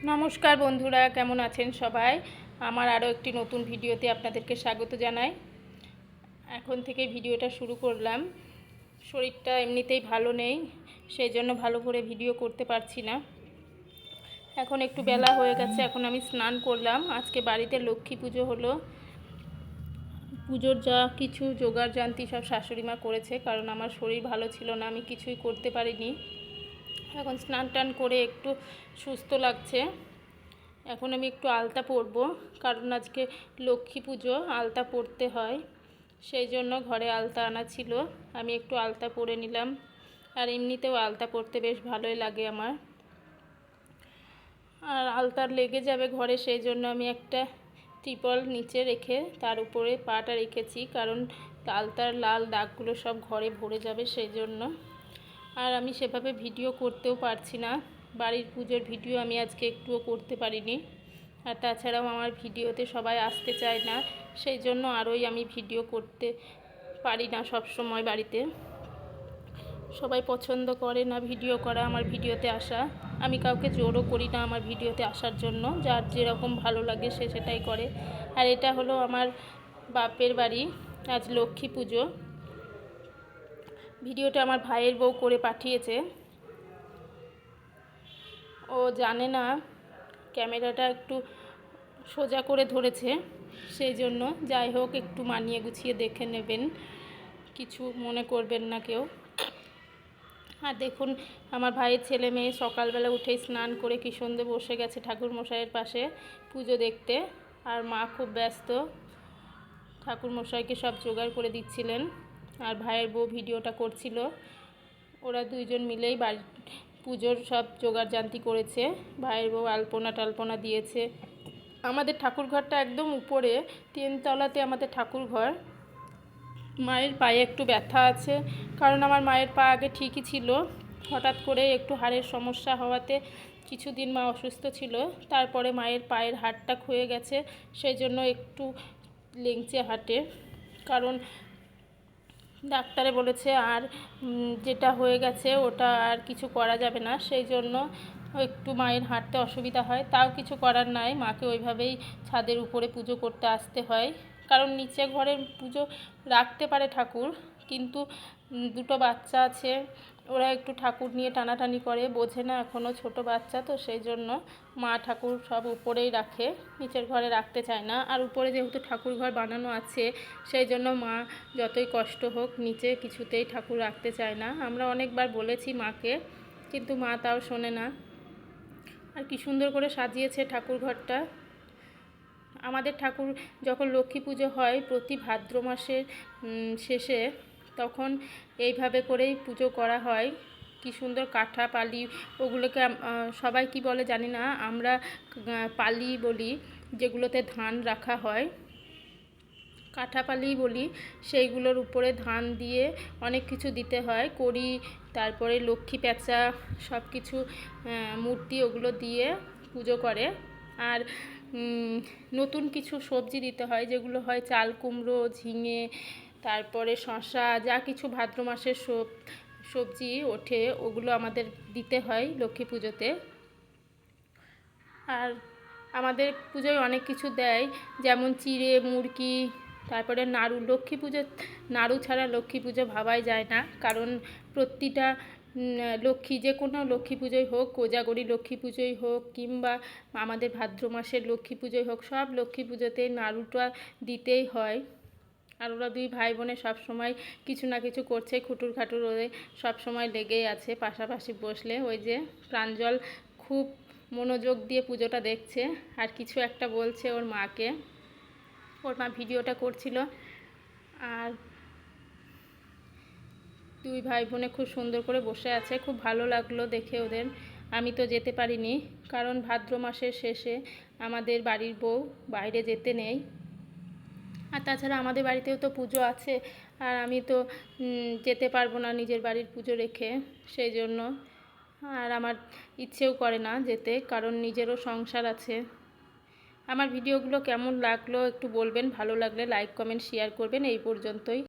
নমস্কার বন্ধুরা, কেমন আছেন সবাই? আমার আরও একটি নতুন ভিডিওতে আপনাদেরকে স্বাগত জানাই। এখন থেকে ভিডিওটা শুরু করলাম। শরীরটা এমনিতেই ভালো নেই, সেই জন্য ভালো করে ভিডিও করতে পারছি না। এখন একটু বেলা হয়ে গেছে, এখন আমি স্নান করলাম। আজকে বাড়িতে লক্ষ্মী পুজো হলো। পুজোর যা কিছু জোগাড় জান্তি সব শাশুড়িমা করেছে, কারণ আমার শরীর ভালো ছিল না, আমি কিছুই করতে পারিনি। এখন স্নান টান করে একটু সুস্থ লাগছে। এখন আমি একটু আলতা পরবো, কারণ আজকে লক্ষ্মী পুজো, আলতা পরতে হয়। সেই জন্য ঘরে আলতা আনা ছিল, আমি একটু আলতা পরে নিলাম। আর এমনিতেও আলতা পরতে বেশ ভালোই লাগে আমার। আর আলতার লেগে যাবে ঘরে, সেই জন্য আমি একটা ত্রিপল নিচে রেখে তার উপরে পাটা রেখেছি, কারণ আলতার লাল দাগগুলো সব ঘরে ভরে যাবে, সেই জন্য। আর আমি সেভাবে ভিডিও করতেও পারছি না, বাড়ির পুজোর ভিডিও আমি আজকে একটুও করতে পারিনি। আর তাছাড়াও আমার ভিডিওতে সবাই আসতে চায় না, সেই জন্য আরোই আমি ভিডিও করতে পারি না। সব সময় বাড়িতে সবাই পছন্দ করে না ভিডিও করা, আমার ভিডিওতে আসা। আমি কাউকে জোরও করি না আমার ভিডিওতে আসার জন্য, যার যেরকম ভালো লাগে সে সেটাই করে। আর এটা হলো আমার বাপের বাড়ি, আজ লক্ষ্মী পুজো। ভিডিওটা আমার ভাইয়ের বউ করে পাঠিয়েছে। ও জানে না ক্যামেরাটা একটু সোজা করে ধরেছে, সেই জন্য। যাই হোক, একটু মানিয়ে গুছিয়ে দেখে নেবেন, কিছু মনে করবেন না কেউ। আর দেখুন, আমার ভাইয়ের ছেলে মেয়ে সকালবেলা উঠেই স্নান করে কি সুন্দর বসে গেছে ঠাকুরমশাইয়ের পাশে পুজো দেখতে। আর মা খুব ব্যস্ত, ঠাকুরমশাইকে সব জোগাড় করে দিচ্ছিলেন, আর ভাইয়ের বউ ভিডিওটা করছিল। ওরা দুইজন মিলেই বাড়ি পুজোর সব জোগাড় জান্তি করেছে। ভাইয়ের বউ আলপনা টালপনা দিয়েছে। আমাদের ঠাকুরঘরটা একদম উপরে, 3 তলাতে আমাদের ঠাকুরঘর। মায়ের পায়ে একটু ব্যথা আছে, কারণ আমার মায়ের পা আগে ঠিকই ছিল, হঠাৎ করে একটু হাড়ের সমস্যা হওয়াতে কিছুদিন মা অসুস্থ ছিল। তারপরে মায়ের পায়ের হাড়টা ক্ষয়ে গেছে, সেই জন্য একটু লেংচে হাঁটে। কারণ ডাক্তারে বলেছে আর যেটা হয়ে গেছে ওটা আর কিছু করা যাবে না, সেই জন্য একটু মায়ের হাঁটতে অসুবিধা হয়। তাও কিছু করার নাই, মাকে ওইভাবেই ছাদের উপরে পুজো করতে আসতে হয়। কারণ নিচে ঘরে পুজো রাখতে পারে ঠাকুর, কিন্তু দুটো বাচ্চা আছে, ওরা একটু ঠাকুর নিয়ে টানাটানি করে, বোঝে না এখনও, ছোট বাচ্চা তো, সেই জন্য মা ঠাকুর সব উপরেই রাখে, নিচের ঘরে রাখতে চায় না। আর উপরে যেহেতু ঠাকুর ঘর বানানো আছে, সেই জন্য মা যতই কষ্ট হোক নিচে কিছুতেই ঠাকুর রাখতে চায় না। আমরা অনেকবার বলেছি মাকে, কিন্তু মা তাও শোনে না। আর কি সুন্দর করে সাজিয়েছে ঠাকুর ঘরটা। আমাদের ঠাকুর যখন লক্ষ্মী পুজো হয় প্রতি ভাদ্র মাসের শেষে, তখন এইভাবে করেই পুজো করা হয়। কি সুন্দর কাঠা পালি, ওগুলোকে সবাই কি বলে জানি না, আমরা পালি বলি, যেগুলোতে ধান রাখা হয়, কাঠাপালি বলি। সেইগুলোর উপরে ধান দিয়ে অনেক কিছু দিতে হয়, কড়ি, তারপরে লক্ষ্মী প্যাঁচা, সব কিছু মূর্তি, ওগুলো দিয়ে পুজো করে। আর নতুন কিছু সবজি দিতে হয়, যেগুলো হয় চাল কুমড়ো, ঝিঙে, তারপরে শসা, যা কিছু ভাদ্র মাসের সবজি ওঠে ওগুলো আমাদের দিতে হয় লক্ষ্মী পুজোতে। আর আমাদের পুজোয় অনেক কিছু দেয়, যেমন চিড়ে, মুরগি, তারপরে নাড়ু। লক্ষ্মী পুজো নাড়ু ছাড়া লক্ষ্মী পুজো ভাবাই যায় না, কারণ প্রতিটা লক্ষ্মী, যে কোনো লক্ষ্মী পুজোই হোক, কোজাগরী লক্ষ্মী পুজোই হোক, কিংবা আমাদের ভাদ্র মাসের লক্ষ্মী পুজোই হোক, সব লক্ষ্মী পুজোতে নাড়ুটা দিতেই হয়। আর ওরা দুই ভাই বোনে সবসময় কিছু না কিছু করছে, খুটুর খাটুর ওদের সবসময় লেগেই আছে পাশাপাশি বসলে। ওই যে প্রাঞ্জল খুব মনোযোগ দিয়ে পুজোটা দেখছে, আর কিছু একটা বলছে ওর মাকে, ওর মা ভিডিওটা করছিল। আর দুই ভাই বোনে খুব সুন্দর করে বসে আছে, খুব ভালো লাগলো দেখে ওদের। আমি তো যেতে পারিনি, কারণ ভাদ্র মাসের শেষে আমাদের বাড়ির বউ বাইরে যেতে নেই। আর তাছাড়া আমাদের বাড়িতেও তো পুজো আছে, আর আমি তো যেতে পারবো না নিজের বাড়ির পুজো রেখে, সেই জন্য। আর আমার ইচ্ছেও করে না যেতে, কারণ নিজেরও সংসার আছে। আমার ভিডিওগুলো কেমন লাগলো একটু বলবেন, ভালো লাগলে লাইক কমেন্ট শেয়ার করবেন। এই পর্যন্তই।